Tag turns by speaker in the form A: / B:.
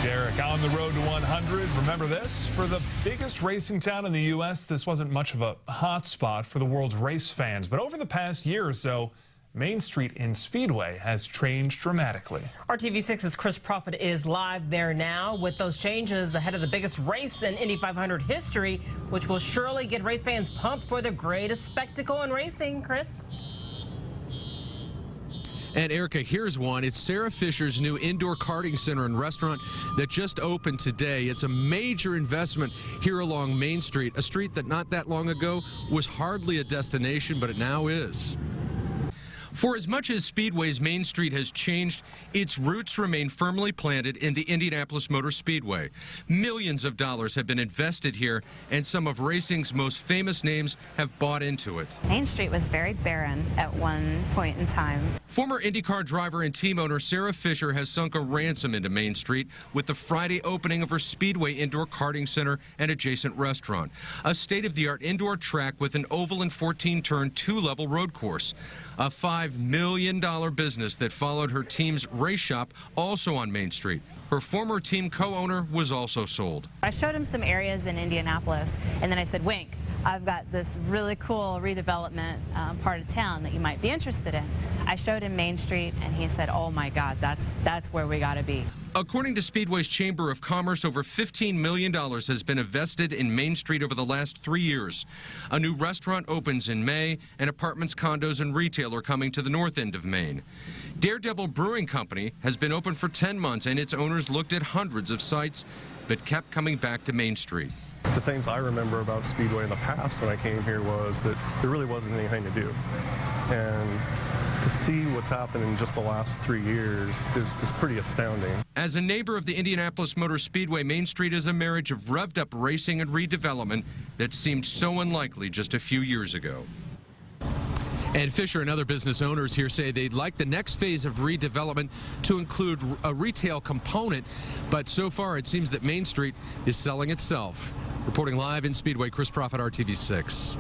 A: Derek on the road to 100. Remember this? For the biggest racing town in the U.S., this wasn't much of a hot spot for the world's race fans. But over the past year or so, Main Street in Speedway has changed dramatically.
B: RTV6's Chris Prophet is live there now with those changes ahead of the biggest race in Indy 500 history, which will surely get race fans pumped for the greatest spectacle in racing. Chris?
C: And Erica, here's one. It's Sarah Fisher's new indoor karting center and restaurant that just opened today. It's a major investment here along Main Street, a street that not that long ago was hardly a destination, but it now is. For as much as Speedway's Main Street has changed, its roots remain firmly planted in the Indianapolis Motor Speedway. Millions of dollars have been invested here, and some of racing's most famous names have bought into it.
D: Main Street was very barren at one point in time.
C: Former IndyCar driver and team owner Sarah Fisher has sunk a ransom into Main Street with the Friday opening of her Speedway indoor karting center and adjacent restaurant, a state-of-the-art indoor track with an oval and 14-turn two-level road course. A $5 million business that followed her team's race shop, also on Main Street. Her former team co-owner was also sold.
D: I showed him some areas in Indianapolis, and then I said, Wink, I've got this really cool redevelopment part of town that you might be interested in. I showed him Main Street, and he said, oh my God, that's where we got to be.
C: According to Speedway's Chamber of Commerce, over $15 million has been invested in Main Street over the last 3 years. A new restaurant opens in May, and apartments, condos, and retail are coming to the north end of Maine. Daredevil Brewing Company has been open for 10 months, and its owners looked at hundreds of sites, but kept coming back to Main Street.
E: The things I remember about Speedway in the past when I came here was that there really wasn't anything to do. And to see what's happened in just the last 3 years is pretty astounding.
C: As a neighbor of the Indianapolis Motor Speedway, Main Street is a marriage of revved-up racing and redevelopment that seemed so unlikely just a few years ago. And Fisher and other business owners here say they'd like the next phase of redevelopment to include a retail component, but so far it seems that Main Street is selling itself. Reporting live in Speedway, Chris Prophet, RTV6.